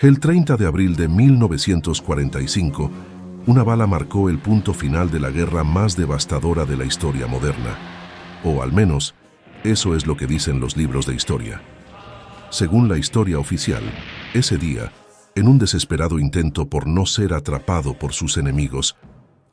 El 30 de abril de 1945, una bala marcó el punto final de la guerra más devastadora de la historia moderna. O al menos, eso es lo que dicen los libros de historia. Según la historia oficial, ese día, en un desesperado intento por no ser atrapado por sus enemigos,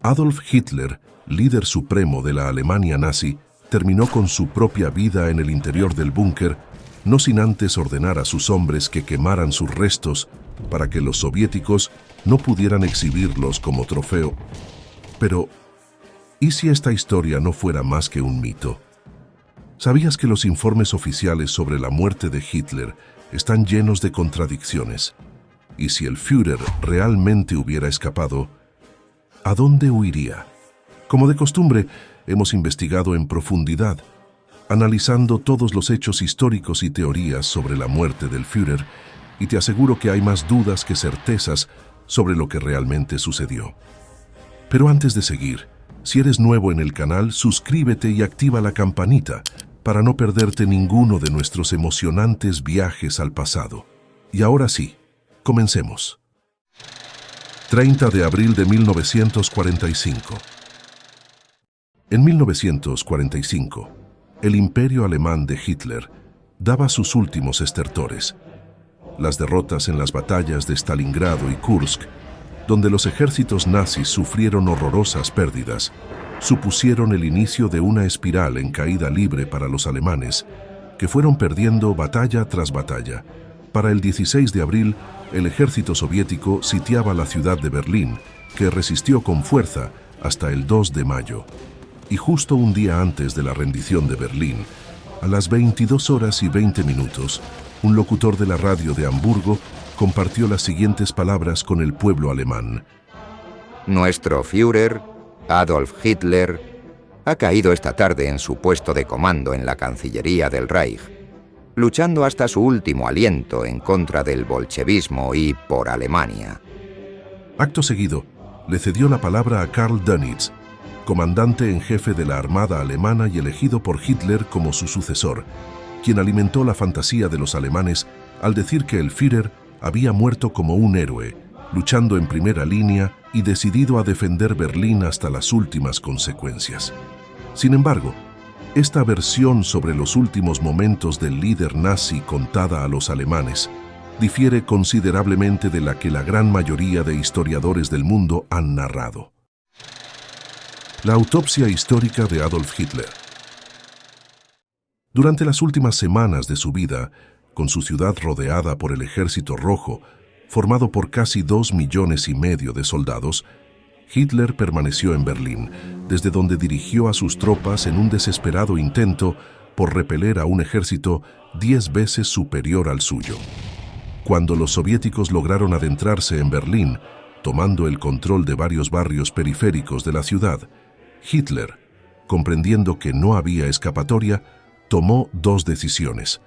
Adolf Hitler, líder supremo de la Alemania nazi, terminó con su propia vida en el interior del búnker, no sin antes ordenar a sus hombres que quemaran sus restos para que los soviéticos no pudieran exhibirlos como trofeo. Pero, ¿y si esta historia no fuera más que un mito? ¿Sabías que los informes oficiales sobre la muerte de Hitler están llenos de contradicciones? Y si el Führer realmente hubiera escapado, ¿a dónde huiría? Como de costumbre, hemos investigado en profundidad, analizando todos los hechos históricos y teorías sobre la muerte del Führer, y te aseguro que hay más dudas que certezas sobre lo que realmente sucedió. Pero antes de seguir, si eres nuevo en el canal, suscríbete y activa la campanita para no perderte ninguno de nuestros emocionantes viajes al pasado. Y ahora sí, comencemos. 30 de abril de 1945. En 1945, el imperio alemán de Hitler daba sus últimos estertores. Las derrotas en las batallas de Stalingrado y Kursk, donde los ejércitos nazis sufrieron horrorosas pérdidas, supusieron el inicio de una espiral en caída libre para los alemanes, que fueron perdiendo batalla tras batalla. Para el 16 de abril, el ejército soviético sitiaba la ciudad de Berlín, que resistió con fuerza hasta el 2 de mayo. Y justo un día antes de la rendición de Berlín, a las 22:20, un locutor de la radio de Hamburgo compartió las siguientes palabras con el pueblo alemán. Nuestro Führer, Adolf Hitler, ha caído esta tarde en su puesto de comando en la Cancillería del Reich, luchando hasta su último aliento en contra del bolchevismo y por Alemania. Acto seguido, le cedió la palabra a Karl Dönitz, comandante en jefe de la Armada alemana y elegido por Hitler como su sucesor, quien alimentó la fantasía de los alemanes al decir que el Führer había muerto como un héroe, luchando en primera línea y decidido a defender Berlín hasta las últimas consecuencias. Sin embargo, esta versión sobre los últimos momentos del líder nazi contada a los alemanes difiere considerablemente de la que la gran mayoría de historiadores del mundo han narrado. La autopsia histórica de Adolf Hitler. Durante las últimas semanas de su vida, con su ciudad rodeada por el Ejército Rojo, formado por casi 2,5 millones de soldados, Hitler permaneció en Berlín, desde donde dirigió a sus tropas en un desesperado intento por repeler a un ejército 10 veces superior al suyo. Cuando los soviéticos lograron adentrarse en Berlín, tomando el control de varios barrios periféricos de la ciudad, Hitler, comprendiendo que no había escapatoria, tomó 2 decisiones.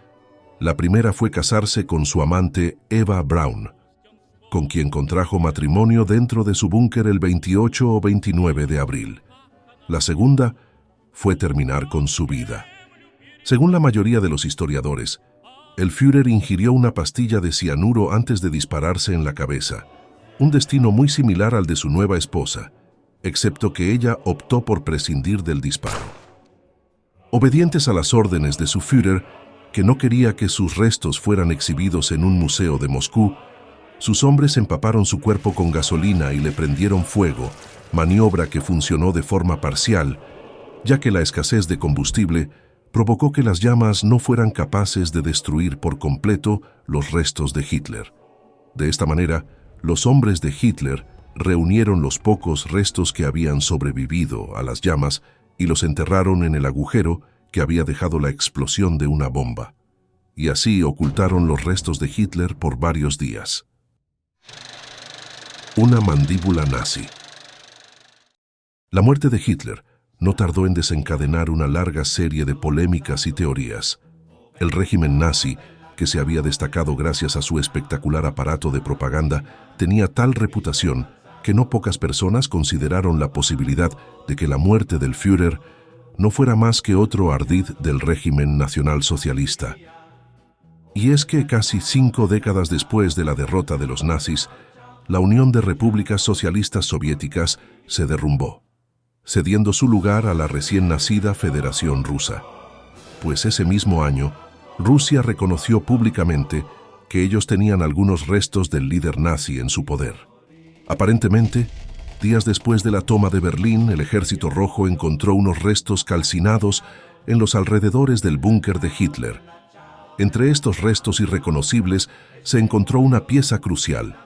La primera fue casarse con su amante Eva Braun, con quien contrajo matrimonio dentro de su búnker el 28 o 29 de abril. La segunda fue terminar con su vida. Según la mayoría de los historiadores, el Führer ingirió una pastilla de cianuro antes de dispararse en la cabeza, un destino muy similar al de su nueva esposa, excepto que ella optó por prescindir del disparo. Obedientes a las órdenes de su Führer, que no quería que sus restos fueran exhibidos en un museo de Moscú, sus hombres empaparon su cuerpo con gasolina y le prendieron fuego, maniobra que funcionó de forma parcial, ya que la escasez de combustible provocó que las llamas no fueran capaces de destruir por completo los restos de Hitler. De esta manera, los hombres de Hitler reunieron los pocos restos que habían sobrevivido a las llamas y los enterraron en el agujero que había dejado la explosión de una bomba. Y así ocultaron los restos de Hitler por varios días. Una mandíbula nazi. La muerte de Hitler no tardó en desencadenar una larga serie de polémicas y teorías. El régimen nazi, que se había destacado gracias a su espectacular aparato de propaganda, tenía tal reputación que no pocas personas consideraron la posibilidad de que la muerte del Führer no fuera más que otro ardid del régimen nacionalsocialista. Y es que casi 5 décadas después de la derrota de los nazis, la Unión de Repúblicas Socialistas Soviéticas se derrumbó, cediendo su lugar a la recién nacida Federación Rusa. Pues ese mismo año, Rusia reconoció públicamente que ellos tenían algunos restos del líder nazi en su poder. Aparentemente, días después de la toma de Berlín, el Ejército Rojo encontró unos restos calcinados en los alrededores del búnker de Hitler. Entre estos restos irreconocibles se encontró una pieza crucial,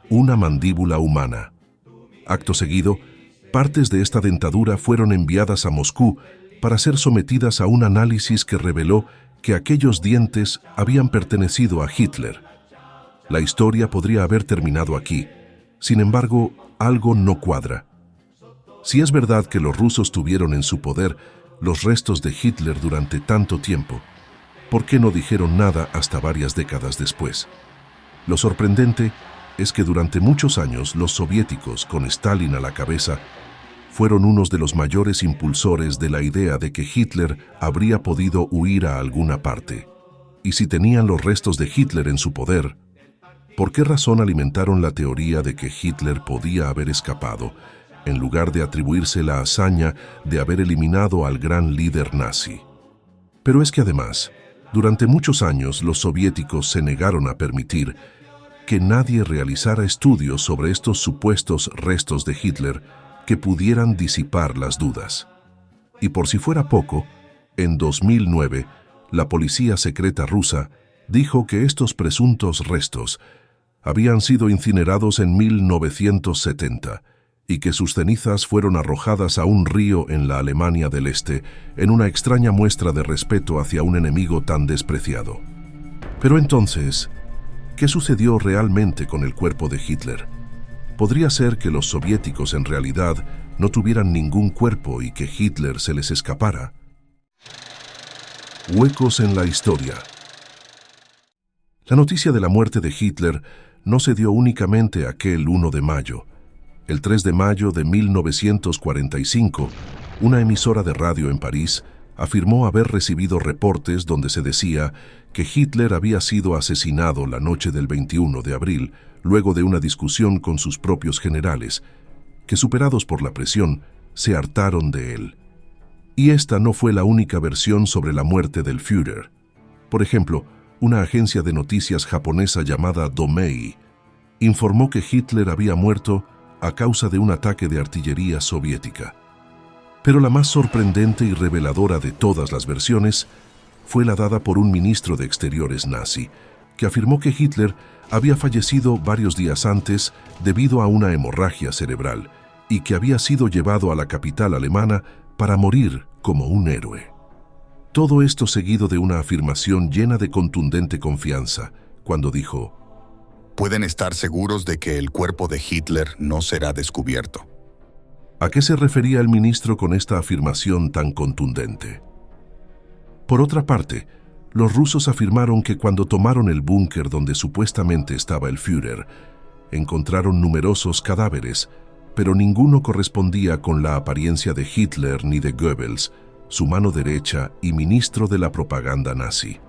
una mandíbula humana. Acto seguido, partes de esta dentadura fueron enviadas a Moscú para ser sometidas a un análisis que reveló que aquellos dientes habían pertenecido a Hitler. La historia podría haber terminado aquí. Sin embargo, algo no cuadra. Si es verdad que los rusos tuvieron en su poder los restos de Hitler durante tanto tiempo, ¿por qué no dijeron nada hasta varias décadas después? Lo sorprendente es que durante muchos años los soviéticos, con Stalin a la cabeza, fueron unos de los mayores impulsores de la idea de que Hitler habría podido huir a alguna parte. Y si tenían los restos de Hitler en su poder, ¿por qué razón alimentaron la teoría de que Hitler podía haber escapado, en lugar de atribuirse la hazaña de haber eliminado al gran líder nazi? Pero es que además, durante muchos años los soviéticos se negaron a permitir que nadie realizara estudios sobre estos supuestos restos de Hitler que pudieran disipar las dudas. Y por si fuera poco, en 2009, la policía secreta rusa dijo que estos presuntos restos habían sido incinerados en 1970 y que sus cenizas fueron arrojadas a un río en la Alemania del Este en una extraña muestra de respeto hacia un enemigo tan despreciado. Pero entonces, ¿qué sucedió realmente con el cuerpo de Hitler? ¿Podría ser que los soviéticos en realidad no tuvieran ningún cuerpo y que Hitler se les escapara? Huecos en la historia. La noticia de la muerte de Hitler no se dio únicamente aquel 1 de mayo. El 3 de mayo de 1945, una emisora de radio en París afirmó haber recibido reportes donde se decía que Hitler había sido asesinado la noche del 21 de abril, luego de una discusión con sus propios generales, que superados por la presión, se hartaron de él. Y esta no fue la única versión sobre la muerte del Führer. Por ejemplo, una agencia de noticias japonesa llamada Domei informó que Hitler había muerto a causa de un ataque de artillería soviética. Pero la más sorprendente y reveladora de todas las versiones fue la dada por un ministro de Exteriores nazi, que afirmó que Hitler había fallecido varios días antes debido a una hemorragia cerebral y que había sido llevado a la capital alemana para morir como un héroe. Todo esto seguido de una afirmación llena de contundente confianza, cuando dijo: pueden estar seguros de que el cuerpo de Hitler no será descubierto. ¿A qué se refería el ministro con esta afirmación tan contundente? Por otra parte, los rusos afirmaron que cuando tomaron el búnker donde supuestamente estaba el Führer, encontraron numerosos cadáveres, pero ninguno correspondía con la apariencia de Hitler ni de Goebbels, su mano derecha y ministro de la propaganda nazi.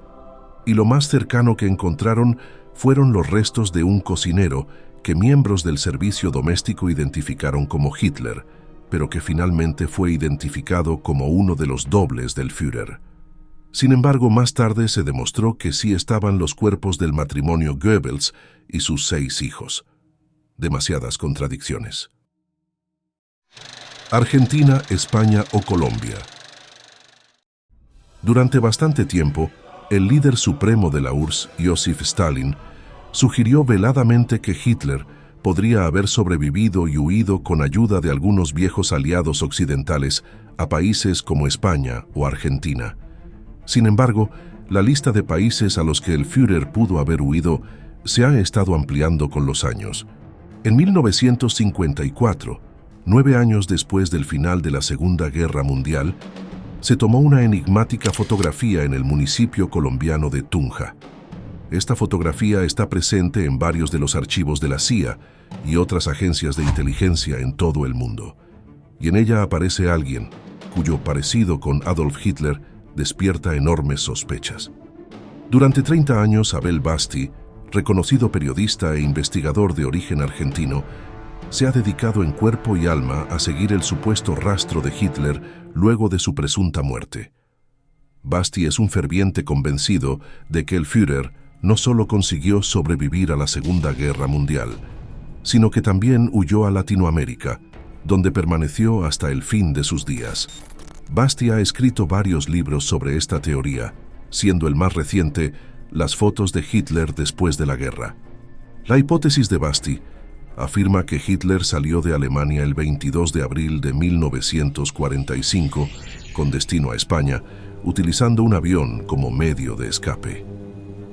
Y lo más cercano que encontraron fueron los restos de un cocinero que miembros del servicio doméstico identificaron como Hitler, pero que finalmente fue identificado como uno de los dobles del Führer. Sin embargo, más tarde se demostró que sí estaban los cuerpos del matrimonio Goebbels y sus 6 hijos. Demasiadas contradicciones. Argentina, España o Colombia. Durante bastante tiempo, el líder supremo de la URSS, Joseph Stalin, sugirió veladamente que Hitler podría haber sobrevivido y huido con ayuda de algunos viejos aliados occidentales a países como España o Argentina. Sin embargo, la lista de países a los que el Führer pudo haber huido se ha estado ampliando con los años. En 1954, 9 años después del final de la Segunda Guerra Mundial, se tomó una enigmática fotografía en el municipio colombiano de Tunja. Esta fotografía está presente en varios de los archivos de la CIA y otras agencias de inteligencia en todo el mundo. Y en ella aparece alguien cuyo parecido con Adolf Hitler despierta enormes sospechas. Durante 30 años, Abel Basti, reconocido periodista e investigador de origen argentino, se ha dedicado en cuerpo y alma a seguir el supuesto rastro de Hitler luego de su presunta muerte. Basti es un ferviente convencido de que el Führer no solo consiguió sobrevivir a la Segunda Guerra Mundial, sino que también huyó a Latinoamérica, donde permaneció hasta el fin de sus días. Basti ha escrito varios libros sobre esta teoría, siendo el más reciente Las fotos de Hitler después de la guerra. La hipótesis de Basti afirma que Hitler salió de Alemania el 22 de abril de 1945 con destino a España, utilizando un avión como medio de escape.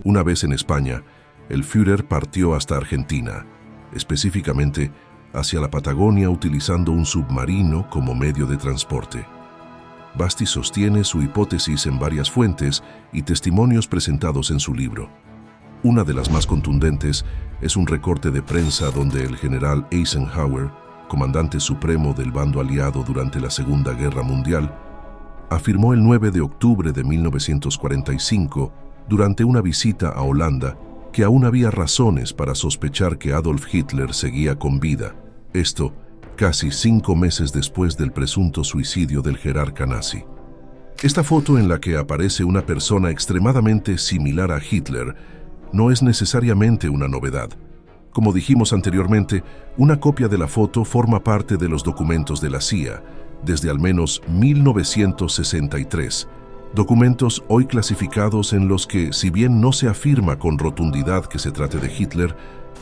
Una vez en España, el Führer partió hasta Argentina, específicamente hacia la Patagonia utilizando un submarino como medio de transporte. Basti sostiene su hipótesis en varias fuentes y testimonios presentados en su libro. Una de las más contundentes es un recorte de prensa donde el general Eisenhower, comandante supremo del bando aliado durante la Segunda Guerra Mundial, afirmó el 9 de octubre de 1945, durante una visita a Holanda, que aún había razones para sospechar que Adolf Hitler seguía con vida. Esto casi 5 meses después del presunto suicidio del jerarca nazi. Esta foto en la que aparece una persona extremadamente similar a Hitler no es necesariamente una novedad. Como dijimos anteriormente, una copia de la foto forma parte de los documentos de la CIA desde al menos 1963, documentos hoy clasificados en los que, si bien no se afirma con rotundidad que se trate de Hitler,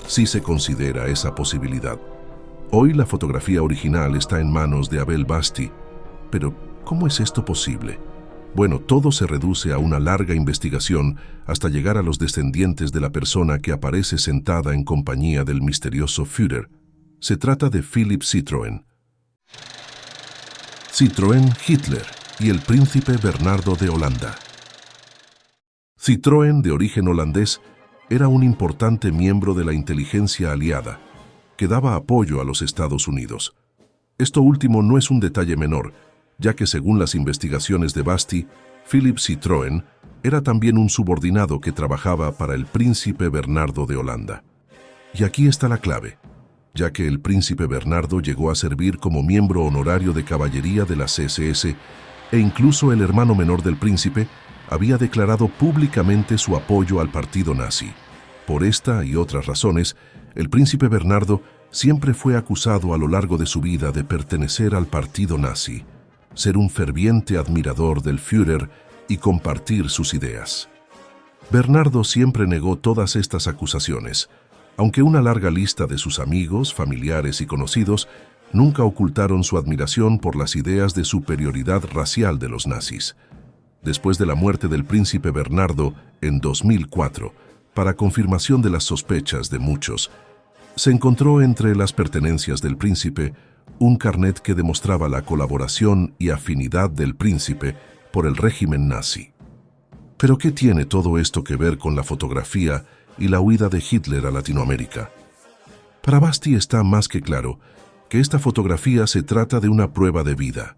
sí se considera esa posibilidad. Hoy la fotografía original está en manos de Abel Basti, pero ¿cómo es esto posible? Bueno, todo se reduce a una larga investigación hasta llegar a los descendientes de la persona que aparece sentada en compañía del misterioso Führer. Se trata de Philipp Citroën. Citroën Hitler y el príncipe Bernardo de Holanda. Citroën, de origen holandés, era un importante miembro de la inteligencia aliada, que daba apoyo a los Estados Unidos. Esto último no es un detalle menor, ya que según las investigaciones de Basti, Philipp Citroën era también un subordinado que trabajaba para el príncipe Bernardo de Holanda. Y aquí está la clave, ya que el príncipe Bernardo llegó a servir como miembro honorario de caballería de las SS e incluso el hermano menor del príncipe había declarado públicamente su apoyo al partido nazi. Por esta y otras razones, el príncipe Bernardo siempre fue acusado a lo largo de su vida de pertenecer al partido nazi, ser un ferviente admirador del Führer y compartir sus ideas. Bernardo siempre negó todas estas acusaciones, aunque una larga lista de sus amigos, familiares y conocidos nunca ocultaron su admiración por las ideas de superioridad racial de los nazis. Después de la muerte del príncipe Bernardo en 2004, para confirmación de las sospechas de muchos, se encontró entre las pertenencias del príncipe un carnet que demostraba la colaboración y afinidad del príncipe por el régimen nazi. ¿Pero qué tiene todo esto que ver con la fotografía y la huida de Hitler a Latinoamérica? Para Basti está más que claro que esta fotografía se trata de una prueba de vida.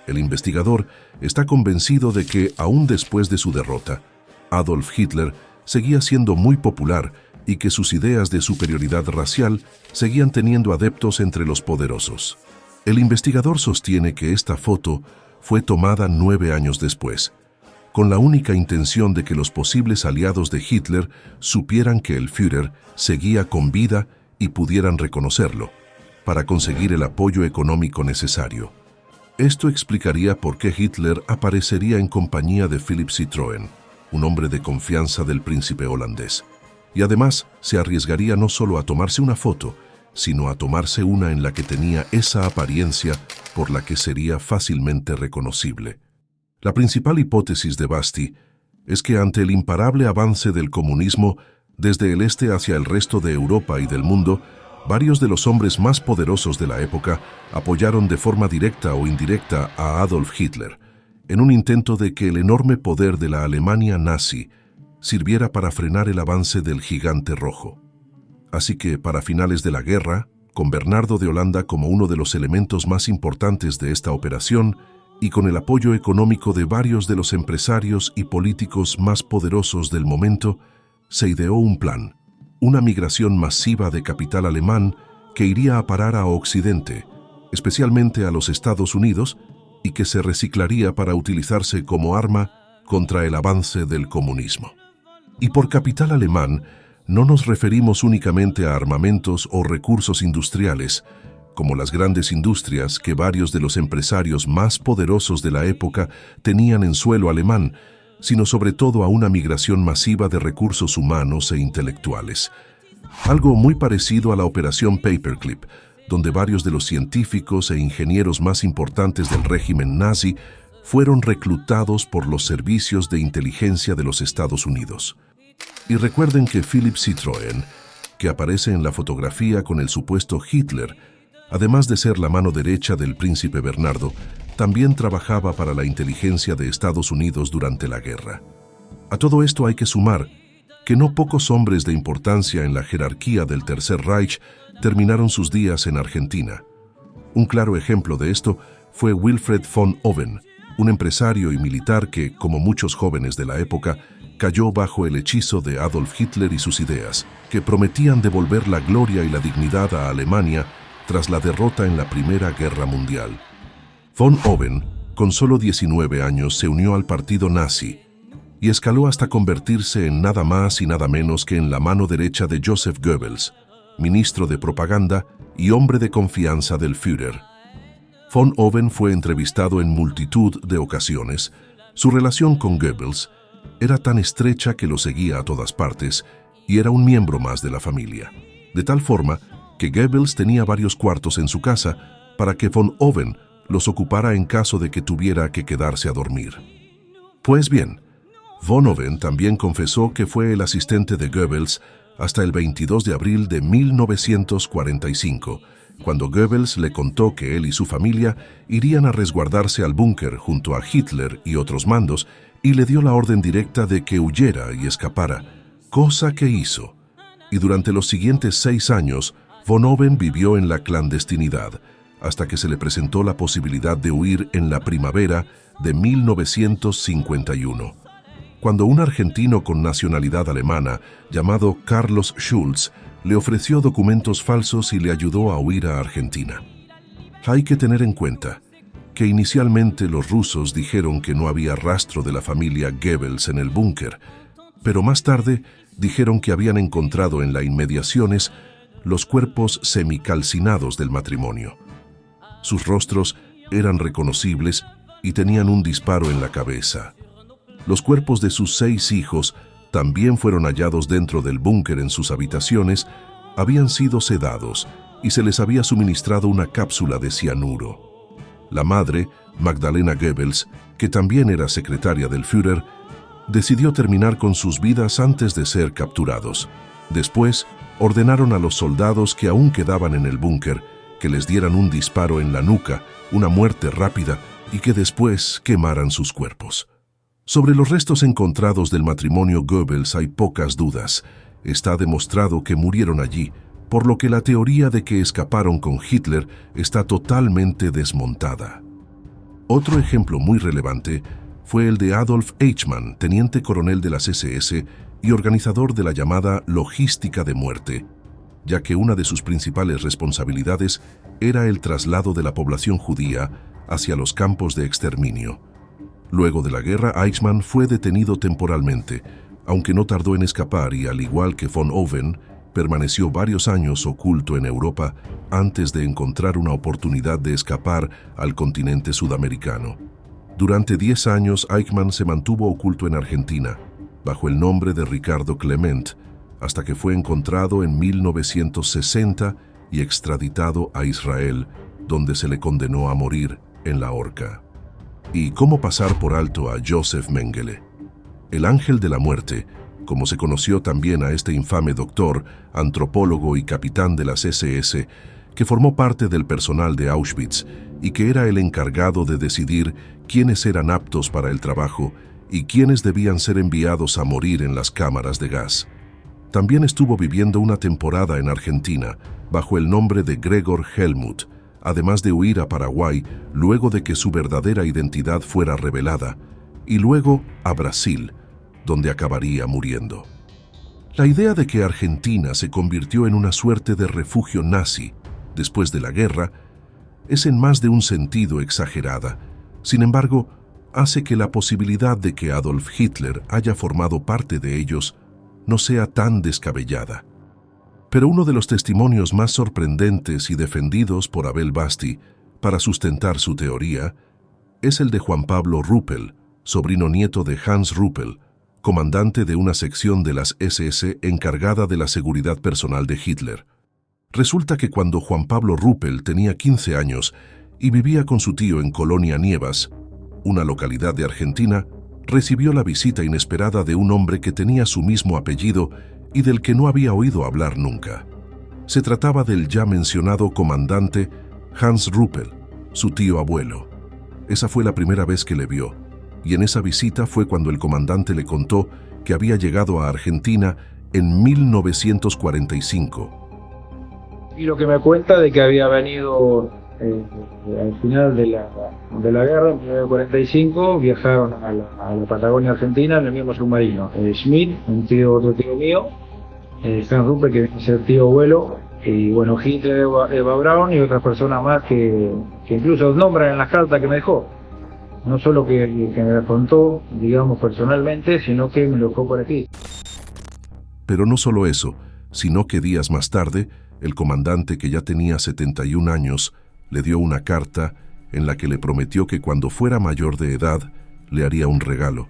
El investigador está convencido de que, aún después de su derrota, Adolf Hitler seguía siendo muy popular y que sus ideas de superioridad racial seguían teniendo adeptos entre los poderosos. El investigador sostiene que esta foto fue tomada 9 años después, con la única intención de que los posibles aliados de Hitler supieran que el Führer seguía con vida y pudieran reconocerlo, para conseguir el apoyo económico necesario. Esto explicaría por qué Hitler aparecería en compañía de Philipp Citroën, un hombre de confianza del príncipe holandés. Y además se arriesgaría no solo a tomarse una foto, sino a tomarse una en la que tenía esa apariencia por la que sería fácilmente reconocible. La principal hipótesis de Basti es que ante el imparable avance del comunismo desde el este hacia el resto de Europa y del mundo, varios de los hombres más poderosos de la época apoyaron de forma directa o indirecta a Adolf Hitler, en un intento de que el enorme poder de la Alemania nazi sirviera para frenar el avance del gigante rojo. Así que, para finales de la guerra, con Bernardo de Holanda como uno de los elementos más importantes de esta operación, y con el apoyo económico de varios de los empresarios y políticos más poderosos del momento, se ideó un plan, una migración masiva de capital alemán que iría a parar a Occidente, especialmente a los Estados Unidos, y que se reciclaría para utilizarse como arma contra el avance del comunismo. Y por capital alemán, no nos referimos únicamente a armamentos o recursos industriales, como las grandes industrias que varios de los empresarios más poderosos de la época tenían en suelo alemán, sino sobre todo a una migración masiva de recursos humanos e intelectuales. Algo muy parecido a la Operación Paperclip, donde varios de los científicos e ingenieros más importantes del régimen nazi fueron reclutados por los servicios de inteligencia de los Estados Unidos. Y recuerden que Philipp Citroën, que aparece en la fotografía con el supuesto Hitler, además de ser la mano derecha del príncipe Bernardo, también trabajaba para la inteligencia de Estados Unidos durante la guerra. A todo esto hay que sumar que no pocos hombres de importancia en la jerarquía del Tercer Reich terminaron sus días en Argentina. Un claro ejemplo de esto fue Wilfred von Owen, un empresario y militar que, como muchos jóvenes de la época, cayó bajo el hechizo de Adolf Hitler y sus ideas, que prometían devolver la gloria y la dignidad a Alemania tras la derrota en la Primera Guerra Mundial. Von Owen, con solo 19 años, se unió al partido nazi y escaló hasta convertirse en nada más y nada menos que en la mano derecha de Joseph Goebbels, ministro de propaganda y hombre de confianza del Führer. Von Owen fue entrevistado en multitud de ocasiones. Su relación con Goebbels era tan estrecha que lo seguía a todas partes y era un miembro más de la familia. De tal forma que Goebbels tenía varios cuartos en su casa para que von Owen los ocupara en caso de que tuviera que quedarse a dormir. Pues bien, von Owen también confesó que fue el asistente de Goebbels hasta el 22 de abril de 1945, cuando Goebbels le contó que él y su familia irían a resguardarse al búnker junto a Hitler y otros mandos y le dio la orden directa de que huyera y escapara, cosa que hizo. Y durante los siguientes 6 años, von Owen vivió en la clandestinidad, hasta que se le presentó la posibilidad de huir en la primavera de 1951. Cuando un argentino con nacionalidad alemana, llamado Carlos Schulz, le ofreció documentos falsos y le ayudó a huir a Argentina. Hay que tener en cuenta que inicialmente los rusos dijeron que no había rastro de la familia Goebbels en el búnker, pero más tarde dijeron que habían encontrado en las inmediaciones los cuerpos semicalcinados del matrimonio. Sus rostros eran reconocibles y tenían un disparo en la cabeza. Los cuerpos de sus 6 hijos también fueron hallados dentro del búnker en sus habitaciones, habían sido sedados y se les había suministrado una cápsula de cianuro. La madre, Magdalena Goebbels, que también era secretaria del Führer, decidió terminar con sus vidas antes de ser capturados. Después, ordenaron a los soldados que aún quedaban en el búnker que les dieran un disparo en la nuca, una muerte rápida, y que después quemaran sus cuerpos. Sobre los restos encontrados del matrimonio Goebbels hay pocas dudas. Está demostrado que murieron allí, por lo que la teoría de que escaparon con Hitler está totalmente desmontada. Otro ejemplo muy relevante fue el de Adolf Eichmann, teniente coronel de las SS y organizador de la llamada logística de muerte, ya que una de sus principales responsabilidades era el traslado de la población judía hacia los campos de exterminio. Luego de la guerra, Eichmann fue detenido temporalmente, aunque no tardó en escapar y, al igual que von Owen, permaneció varios años oculto en Europa antes de encontrar una oportunidad de escapar al continente sudamericano. Durante 10 años, Eichmann se mantuvo oculto en Argentina, bajo el nombre de Ricardo Clement, hasta que fue encontrado en 1960 y extraditado a Israel, donde se le condenó a morir en la horca. ¿Y cómo pasar por alto a Joseph Mengele? El ángel de la muerte, como se conoció también a este infame doctor, antropólogo y capitán de las SS, que formó parte del personal de Auschwitz y que era el encargado de decidir quiénes eran aptos para el trabajo y quiénes debían ser enviados a morir en las cámaras de gas. También estuvo viviendo una temporada en Argentina bajo el nombre de Gregor Helmut, además de huir a Paraguay luego de que su verdadera identidad fuera revelada, y luego a Brasil, donde acabaría muriendo. La idea de que Argentina se convirtió en una suerte de refugio nazi después de la guerra es en más de un sentido exagerada. Sin embargo, hace que la posibilidad de que Adolf Hitler haya formado parte de ellos no sea tan descabellada. Pero uno de los testimonios más sorprendentes y defendidos por Abel Basti para sustentar su teoría es el de Juan Pablo Ruppel, sobrino nieto de Hans Ruppel, comandante de una sección de las SS encargada de la seguridad personal de Hitler. Resulta que cuando Juan Pablo Ruppel tenía 15 años y vivía con su tío en Colonia Nievas, una localidad de Argentina, recibió la visita inesperada de un hombre que tenía su mismo apellido y del que no había oído hablar nunca. Se trataba del ya mencionado comandante Hans Ruppel, su tío abuelo. Esa fue la primera vez que le vio, y en esa visita fue cuando el comandante le contó que había llegado a Argentina en 1945. Y lo que me cuenta de que había venido al final de la guerra, en 1945, viajaron a la Patagonia Argentina en el mismo submarino. Schmidt, otro tío mío, Hans Ruppel, que viene a ser tío abuelo, y bueno, Hitler, Eva Braun y otras personas más que incluso nombran en las cartas que me dejó. No solo que me contó, digamos, personalmente, sino que me lo dejó por aquí. Pero no solo eso, sino que días más tarde, el comandante, que ya tenía 71 años, le dio una carta en la que le prometió que cuando fuera mayor de edad le haría un regalo,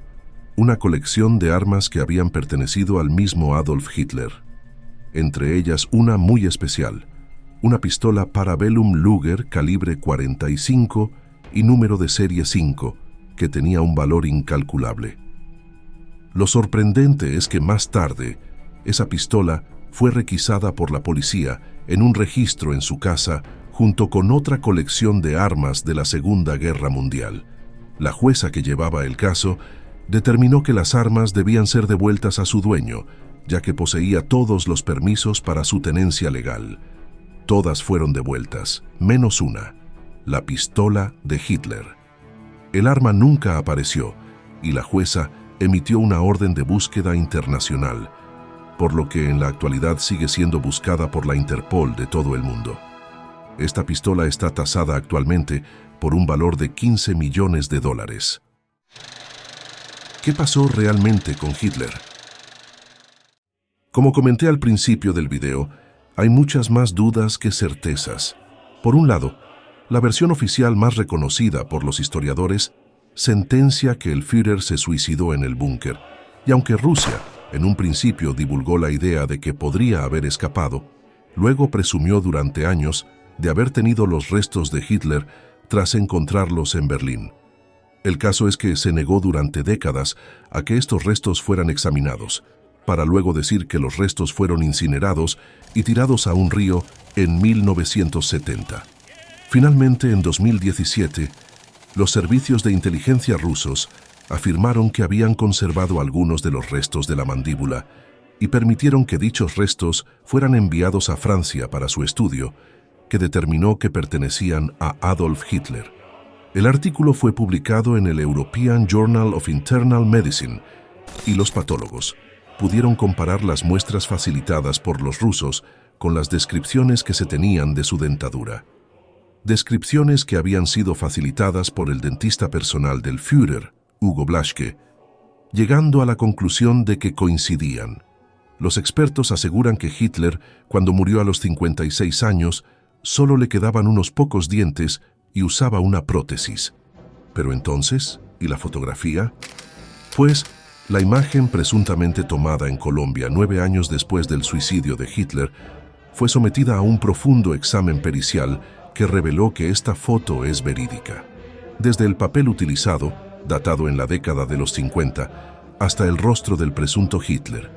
una colección de armas que habían pertenecido al mismo Adolf Hitler. Entre ellas una muy especial, una pistola Parabellum Luger calibre 45 y número de serie 5, que tenía un valor incalculable. Lo sorprendente es que más tarde, esa pistola fue requisada por la policía en un registro en su casa junto con otra colección de armas de la Segunda Guerra Mundial. La jueza que llevaba el caso determinó que las armas debían ser devueltas a su dueño, ya que poseía todos los permisos para su tenencia legal. Todas fueron devueltas, menos una, la pistola de Hitler. El arma nunca apareció y la jueza emitió una orden de búsqueda internacional, por lo que en la actualidad sigue siendo buscada por la Interpol de todo el mundo. Esta pistola está tasada actualmente por un valor de $15 millones. ¿Qué pasó realmente con Hitler? Como comenté al principio del video, hay muchas más dudas que certezas. Por un lado, la versión oficial más reconocida por los historiadores sentencia que el Führer se suicidó en el búnker, y aunque Rusia en un principio divulgó la idea de que podría haber escapado, luego presumió durante años de haber tenido los restos de Hitler tras encontrarlos en Berlín. El caso es que se negó durante décadas a que estos restos fueran examinados, para luego decir que los restos fueron incinerados y tirados a un río en 1970. Finalmente, en 2017, los servicios de inteligencia rusos afirmaron que habían conservado algunos de los restos de la mandíbula y permitieron que dichos restos fueran enviados a Francia para su estudio, que determinó que pertenecían a Adolf Hitler. El artículo fue publicado en el European Journal of Internal Medicine y los patólogos pudieron comparar las muestras facilitadas por los rusos con las descripciones que se tenían de su dentadura. Descripciones que habían sido facilitadas por el dentista personal del Führer, Hugo Blaschke, llegando a la conclusión de que coincidían. Los expertos aseguran que Hitler, cuando murió a los 56 años, solo le quedaban unos pocos dientes y usaba una prótesis. Pero entonces, ¿y la fotografía? Pues, la imagen presuntamente tomada en Colombia 9 años después del suicidio de Hitler fue sometida a un profundo examen pericial que reveló que esta foto es verídica. Desde el papel utilizado, datado en la década de los 50, hasta el rostro del presunto Hitler,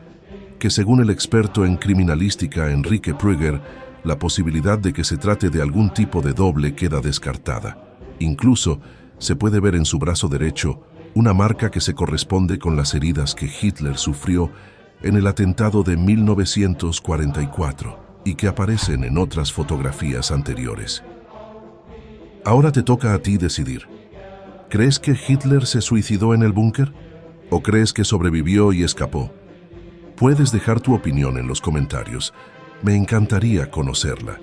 que según el experto en criminalística Enrique Prüger, la posibilidad de que se trate de algún tipo de doble queda descartada. Incluso se puede ver en su brazo derecho una marca que se corresponde con las heridas que Hitler sufrió en el atentado de 1944 y que aparecen en otras fotografías anteriores. Ahora te toca a ti decidir. ¿Crees que Hitler se suicidó en el búnker? ¿O crees que sobrevivió y escapó? Puedes dejar tu opinión en los comentarios. Me encantaría conocerla.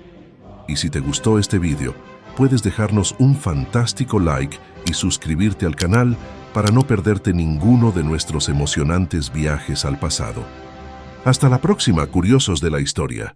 Y si te gustó este vídeo, puedes dejarnos un fantástico like y suscribirte al canal para no perderte ninguno de nuestros emocionantes viajes al pasado. Hasta la próxima, curiosos de la historia.